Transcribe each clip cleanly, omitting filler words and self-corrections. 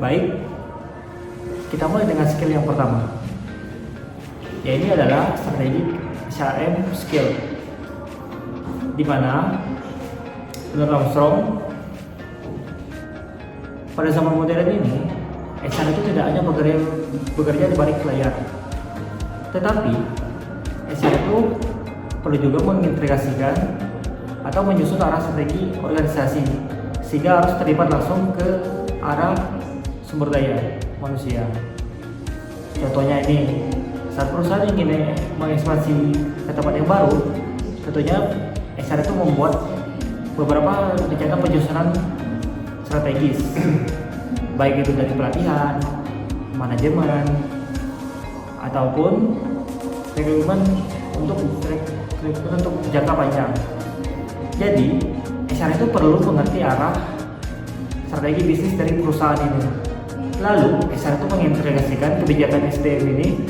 Baik, kita mulai dengan skill yang pertama. Ya, ini adalah strategi SRM skill, di mana menurut Armstrong pada zaman modern ini HR itu tidak hanya bekerja di balik layar, tetapi HR itu perlu juga mengintegrasikan atau menyusun arah strategi organisasi, sehingga harus terlibat langsung ke arah sumber daya manusia. Contohnya ini, saat perusahaan ingin mengekspansi ke tempat yang baru, tentunya HR itu membuat beberapa rencana penyusunan strategis, baik itu dari pelatihan, manajemen, ataupun rekrutmen untuk jangka panjang. Jadi, HR itu perlu mengerti arah strategi bisnis dari perusahaan ini. Lalu, HR itu mengintegrasikan kebijakan SDM ini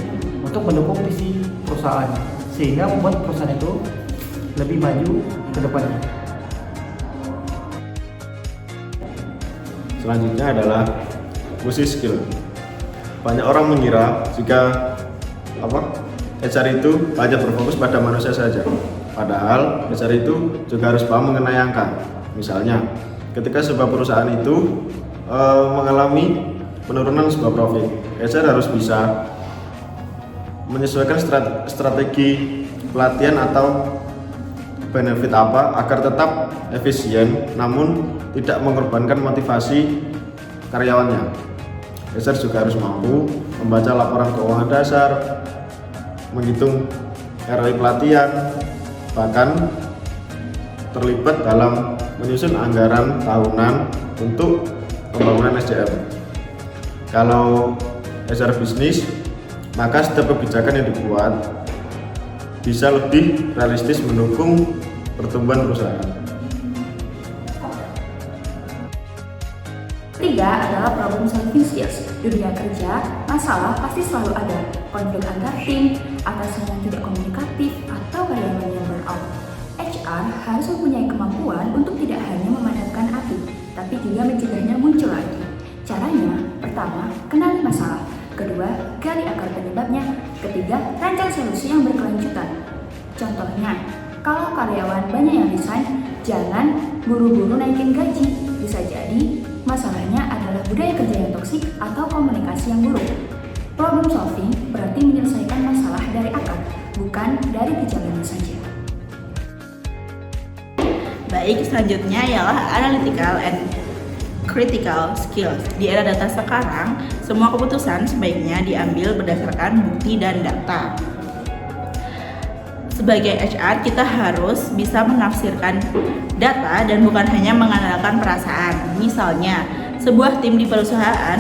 untuk mendukung visi perusahaan, sehingga membuat perusahaan itu lebih maju ke depannya. Selanjutnya adalah fungsi skill. Banyak orang mengira jika HR itu hanya berfokus pada manusia saja. Padahal HR itu juga harus paham mengenai angka. Misalnya, ketika sebuah perusahaan itu mengalami penurunan sebuah profit, HR harus bisa menyesuaikan strategi pelatihan atau benefit apa agar tetap efisien namun tidak mengorbankan motivasi karyawannya. HR juga harus mampu membaca laporan keuangan dasar, menghitung ROI pelatihan, bahkan terlibat dalam menyusun anggaran tahunan untuk pembangunan SDM. Kalau HR bisnis, maka setiap kebijakan yang dibuat bisa lebih realistis mendukung pertumbuhan perusahaan. Ketiga adalah problem solving skills. Di dunia kerja, masalah pasti selalu ada. Konflik antar tim, atasan yang tidak komunikatif, atau karyawan yang burnout. HR harus mempunyai kemampuan untuk tidak hanya memadamkan api, tapi juga mencegahnya muncul lagi. Caranya, pertama, kenali masalah. Kedua, gali akar penyebabnya. Ketiga, rancang solusi yang berkelanjutan. Contohnya, kalau karyawan banyak yang resign, jangan buru-buru naikin gaji. Bisa jadi masalahnya adalah budaya kerja yang toksik atau komunikasi yang buruk. Problem solving berarti menyelesaikan masalah dari akar, bukan dari gejalanya saja. Baik, selanjutnya ialah analytical and critical skills. Di era data sekarang, semua keputusan sebaiknya diambil berdasarkan bukti dan data. Sebagai HR, kita harus bisa menafsirkan data dan bukan hanya mengandalkan perasaan. Misalnya, sebuah tim di perusahaan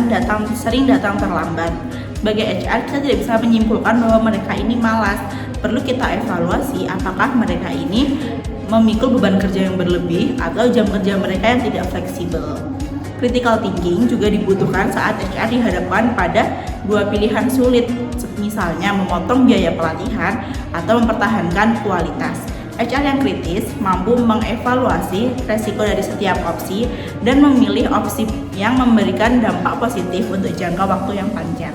sering datang terlambat. Sebagai HR, kita tidak bisa menyimpulkan bahwa mereka ini malas. Perlu kita evaluasi apakah mereka ini memikul beban kerja yang berlebih atau jam kerja mereka yang tidak fleksibel. Critical thinking juga dibutuhkan saat HR dihadapkan pada dua pilihan sulit, misalnya memotong biaya pelatihan atau mempertahankan kualitas. HR yang kritis mampu mengevaluasi resiko dari setiap opsi dan memilih opsi yang memberikan dampak positif untuk jangka waktu yang panjang.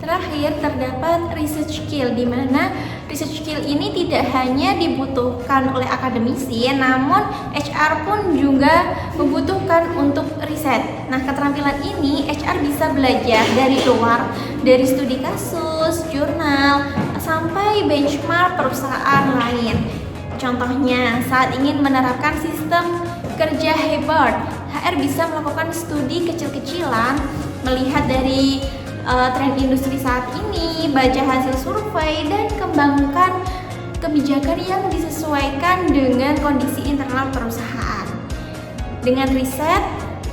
Terakhir, terdapat research skill, di mana research skill ini tidak hanya dibutuhkan oleh akademisi, namun HR pun juga membutuhkan untuk riset. Nah, keterampilan ini HR bisa belajar dari luar, dari studi kasus, jurnal, sampai benchmark perusahaan lain. Contohnya, saat ingin menerapkan sistem kerja hybrid, HR bisa melakukan studi kecil-kecilan, melihat dari tren industri saat ini, baca hasil survei, dan kembangkan kebijakan yang disesuaikan dengan kondisi internal perusahaan. Dengan riset,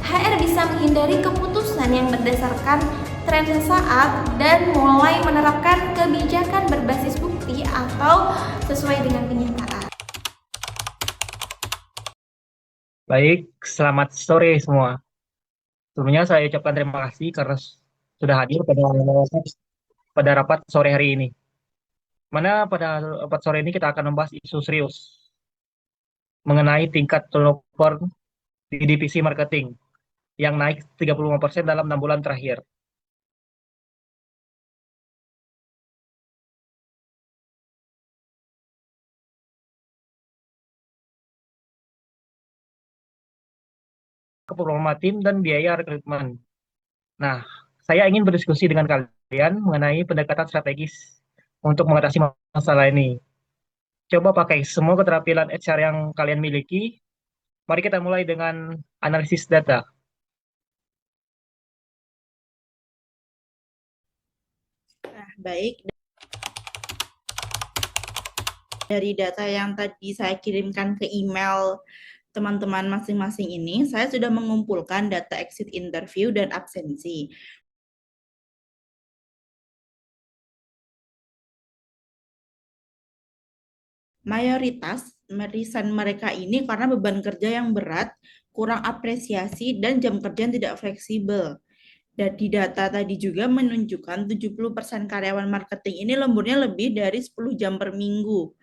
HR bisa menghindari keputusan yang berdasarkan tren sesaat dan mulai menerapkan kebijakan berbasis bukti atau sesuai dengan kenyataan. Baik, selamat sore semua. Sebelumnya saya ucapkan terima kasih karena sudah hadir pada rapat sore hari ini. Mana pada rapat sore ini kita akan membahas isu serius mengenai tingkat turnover di divisi marketing. yang naik 35% dalam 6 bulan terakhir. Performa tim dan biaya rekrutmen. Nah, saya ingin berdiskusi dengan kalian mengenai pendekatan strategis untuk mengatasi masalah ini. Coba pakai semua keterampilan HR yang kalian miliki. Mari kita mulai dengan analisis data. Nah, baik. Dari data yang tadi saya kirimkan ke email teman-teman masing-masing ini, saya sudah mengumpulkan data exit interview dan absensi. Mayoritas resign mereka ini karena beban kerja yang berat, kurang apresiasi, dan jam kerja yang tidak fleksibel. Dan di data tadi juga menunjukkan 70% karyawan marketing ini lemburnya lebih dari 10 jam per minggu.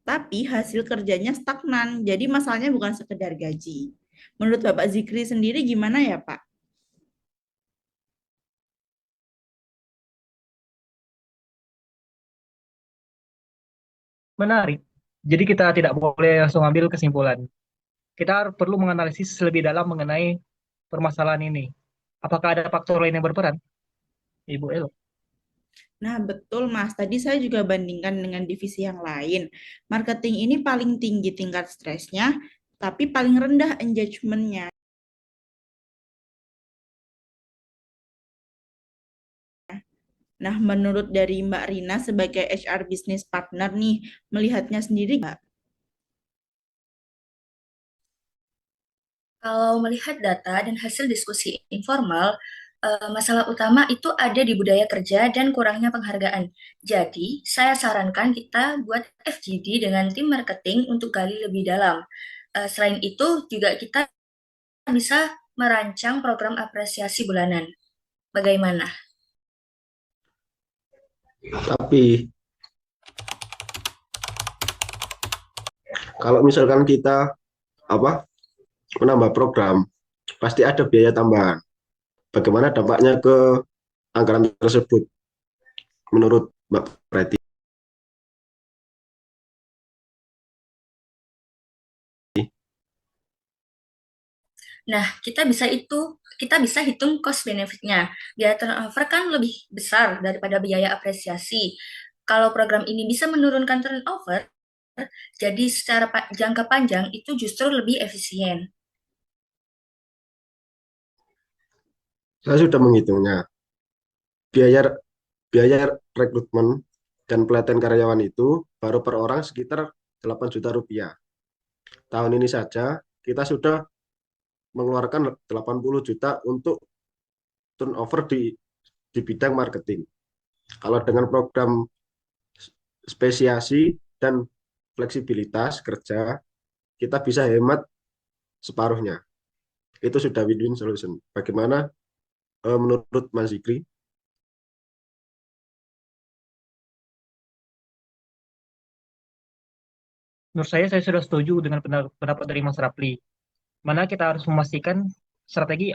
Tapi hasil kerjanya stagnan, jadi masalahnya bukan sekedar gaji. Menurut Bapak Zikri sendiri gimana ya, Pak? Menarik. Jadi kita tidak boleh langsung ambil kesimpulan. Kita perlu menganalisis lebih dalam mengenai permasalahan ini. Apakah ada faktor lain yang berperan, Ibu Elo? Nah, betul Mas. Tadi saya juga bandingkan dengan divisi yang lain. Marketing ini paling tinggi tingkat stresnya, tapi paling rendah engagement-nya. Nah, menurut dari Mbak Rina sebagai HR business partner nih, melihatnya sendiri nggak? Kalau melihat data dan hasil diskusi informal, masalah utama itu ada di budaya kerja dan kurangnya penghargaan. Jadi, saya sarankan kita buat FGD dengan tim marketing untuk gali lebih dalam. Selain itu, juga kita bisa merancang program apresiasi bulanan. Bagaimana? Tapi kalau misalkan kita apa menambah program, pasti ada biaya tambahan. Bagaimana dampaknya ke anggaran tersebut menurut Mbak Preti? Nah, kita bisa hitung cost benefitnya. Biaya turnover kan lebih besar daripada biaya apresiasi. Kalau program ini bisa menurunkan turnover, jadi secara jangka panjang itu justru lebih efisien. Saya sudah menghitungnya. Biaya biaya rekrutmen dan pelatihan karyawan itu baru per orang sekitar 8 juta rupiah. Tahun ini saja kita sudah mengeluarkan 80 juta untuk turnover di bidang marketing. Kalau dengan program spesiasi dan fleksibilitas kerja, kita bisa hemat separuhnya. Itu sudah win-win solution. Bagaimana menurut Mas Zikri? Menurut saya sudah setuju dengan pendapat dari Mas Rapli. Mana kita harus memastikan strategi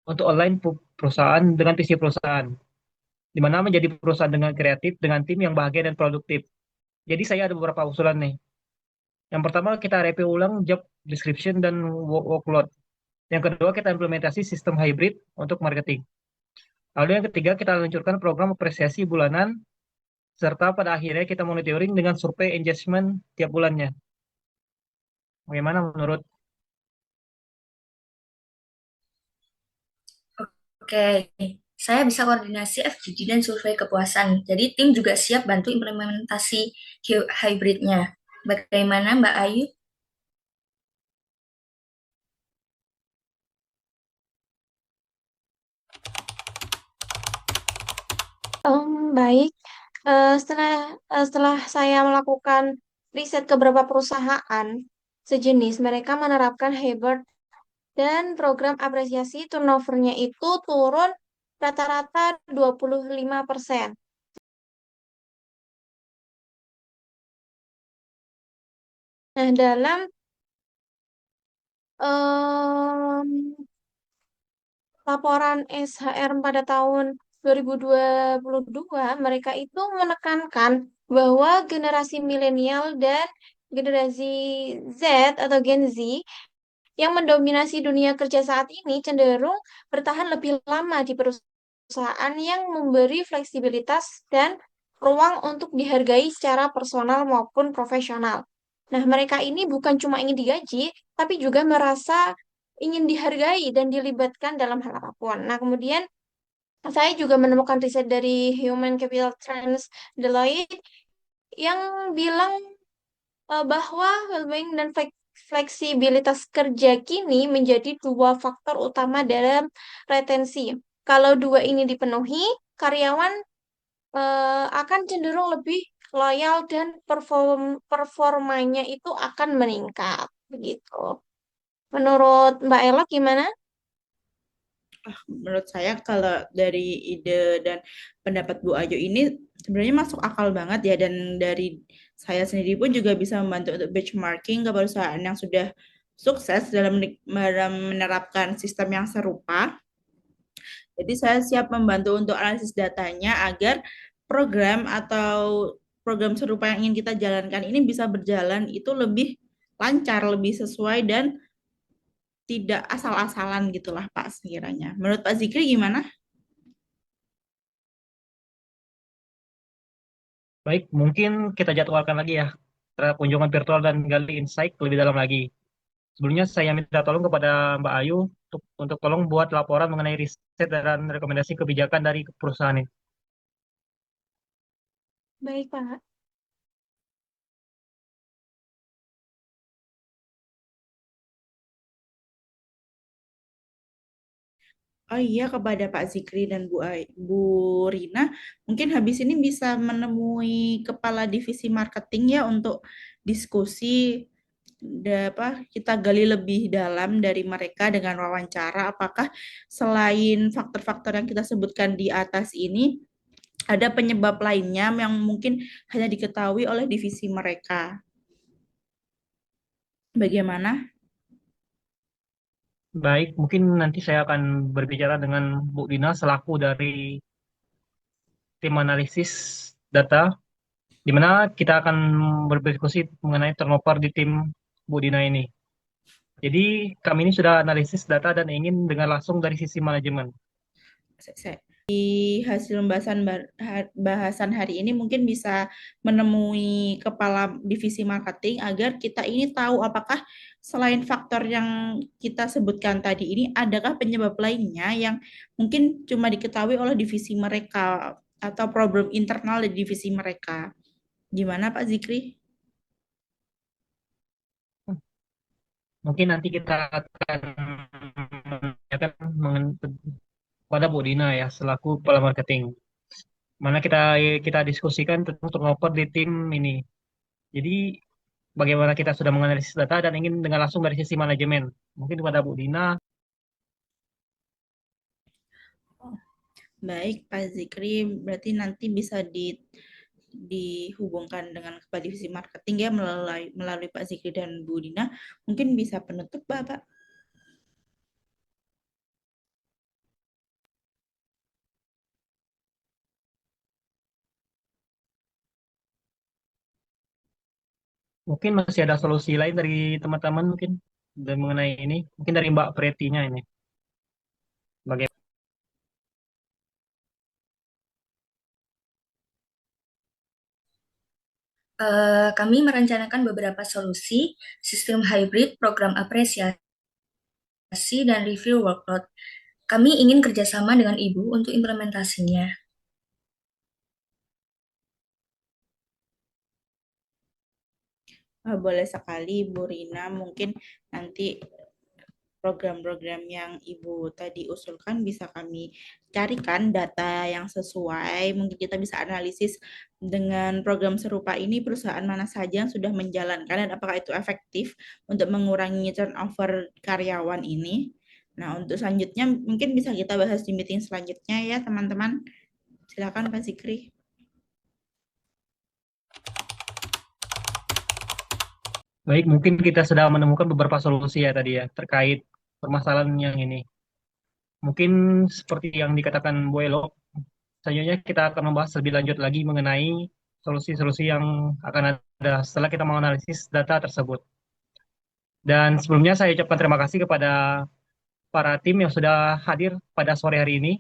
untuk online perusahaan dengan visi perusahaan, di mana menjadi perusahaan dengan kreatif, dengan tim yang bahagia dan produktif. Jadi saya ada beberapa usulan nih. Yang pertama kita review ulang job description dan workload. Yang kedua kita implementasi sistem hybrid untuk marketing. Lalu yang ketiga kita luncurkan program apresiasi bulanan, serta pada akhirnya kita monitoring dengan survei engagement tiap bulannya. Bagaimana menurut? Oke, saya bisa koordinasi FGD dan survei kepuasan. Jadi tim juga siap bantu implementasi hybridnya. Bagaimana Mbak Ayu? Baik. Setelah saya melakukan riset ke beberapa perusahaan sejenis, mereka menerapkan hybrid dan program apresiasi turnovernya itu turun rata-rata 25%. Nah, dalam em, laporan SHR pada tahun 2022, mereka itu menekankan bahwa generasi milenial dan generasi Z atau Gen Z yang mendominasi dunia kerja saat ini cenderung bertahan lebih lama di perusahaan yang memberi fleksibilitas dan ruang untuk dihargai secara personal maupun profesional. Nah, mereka ini bukan cuma ingin digaji, tapi juga merasa ingin dihargai dan dilibatkan dalam hal apapun. Nah, kemudian saya juga menemukan riset dari Human Capital Trends Deloitte yang bilang bahwa well-being dan fleksibilitas kerja kini menjadi dua faktor utama dalam retensi. Kalau dua ini dipenuhi, karyawan akan cenderung lebih loyal dan performanya itu akan meningkat. Begitu. Menurut Mbak Ella gimana? Menurut saya kalau dari ide dan pendapat Bu Ayu ini sebenarnya masuk akal banget ya, dan dari saya sendiri pun juga bisa membantu untuk benchmarking ke perusahaan yang sudah sukses dalam menerapkan sistem yang serupa. Jadi saya siap membantu untuk analisis datanya agar program atau program serupa yang ingin kita jalankan ini bisa berjalan itu lebih lancar, lebih sesuai, dan tidak asal-asalan gitulah Pak sekiranya. Menurut Pak Zikri gimana? Baik, mungkin kita jadwalkan lagi ya terhadap kunjungan virtual dan gali insight lebih dalam lagi. Sebelumnya saya minta tolong kepada Mbak Ayu untuk tolong buat laporan mengenai riset dan rekomendasi kebijakan dari perusahaan ini. Baik, Pak. Oh iya, kepada Pak Zikri dan Bu Rina, mungkin habis ini bisa menemui kepala divisi marketing ya untuk diskusi, kita gali lebih dalam dari mereka dengan wawancara apakah selain faktor-faktor yang kita sebutkan di atas ini ada penyebab lainnya yang mungkin hanya diketahui oleh divisi mereka. Bagaimana? Baik, mungkin nanti saya akan berbicara dengan Bu Dina selaku dari tim analisis data, di mana kita akan berdiskusi mengenai turnover di tim Bu Dina ini. Jadi kami ini sudah analisis data dan ingin dengar langsung dari sisi manajemen. Di hasil bahasan hari ini mungkin bisa menemui kepala divisi marketing agar kita ini tahu apakah selain faktor yang kita sebutkan tadi ini adakah penyebab lainnya yang mungkin cuma diketahui oleh divisi mereka atau problem internal di divisi mereka. Gimana Pak Zikri? Mungkin nanti kita akan menanyakan pada Bu Dina ya selaku kepala marketing. Mana kita kita diskusikan tentang turnover di tim ini. Jadi bagaimana kita sudah menganalisis data dan ingin dengar langsung dari sisi manajemen. Mungkin kepada Bu Dina. Baik Pak Zikri, berarti nanti bisa dihubungkan dengan kepala divisi marketing ya melalui Pak Zikri dan Bu Dina. Mungkin bisa penutup Bapak. Mungkin masih ada solusi lain dari teman-teman mungkin dan mengenai ini. Mungkin dari Mbak Pretinya ini. Bagaimana? Kami merencanakan beberapa solusi, sistem hybrid, program apresiasi, dan review workload. Kami ingin kerjasama dengan Ibu untuk implementasinya. Boleh sekali Bu Rina, mungkin nanti program-program yang Ibu tadi usulkan bisa kami carikan data yang sesuai. Mungkin kita bisa analisis dengan program serupa ini perusahaan mana saja yang sudah menjalankan dan apakah itu efektif untuk mengurangi turnover karyawan ini. Nah, untuk selanjutnya mungkin bisa kita bahas di meeting selanjutnya ya, teman-teman. Silakan Pak Zikri. Baik, mungkin kita sudah menemukan beberapa solusi ya tadi ya terkait permasalahan yang ini. Mungkin seperti yang dikatakan Bu Elo, selanjutnya kita akan membahas lebih lanjut lagi mengenai solusi-solusi yang akan ada setelah kita menganalisis data tersebut. Dan sebelumnya saya ucapkan terima kasih kepada para tim yang sudah hadir pada sore hari ini,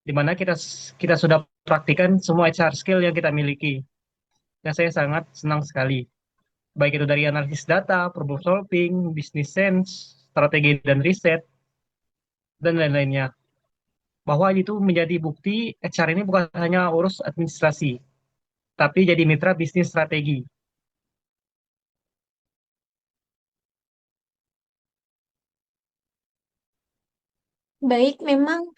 di mana kita kita sudah praktikan semua HR skill yang kita miliki. Dan saya sangat senang sekali. Baik itu dari analisis data, problem solving, business sense, strategi dan riset, dan lain-lainnya. Bahwa itu menjadi bukti HR ini bukan hanya urus administrasi, tapi jadi mitra bisnis strategi. Baik, memang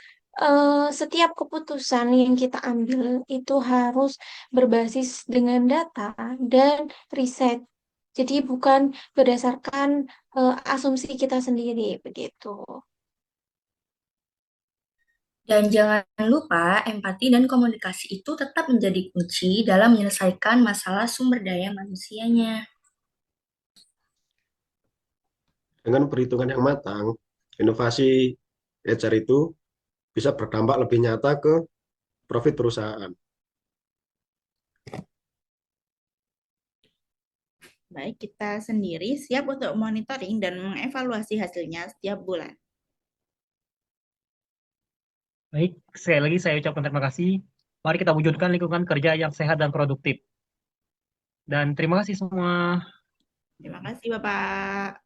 setiap keputusan yang kita ambil itu harus berbasis dengan data dan riset. Jadi bukan berdasarkan asumsi kita sendiri begitu. Dan jangan lupa, empati dan komunikasi itu tetap menjadi kunci dalam menyelesaikan masalah sumber daya manusianya. Dengan perhitungan yang matang, inovasi HR itu bisa berdampak lebih nyata ke profit perusahaan. Baik, kita sendiri siap untuk monitoring dan mengevaluasi hasilnya setiap bulan. Baik, sekali lagi saya ucapkan terima kasih. Mari kita wujudkan lingkungan kerja yang sehat dan produktif. Dan terima kasih semua. Terima kasih, Bapak.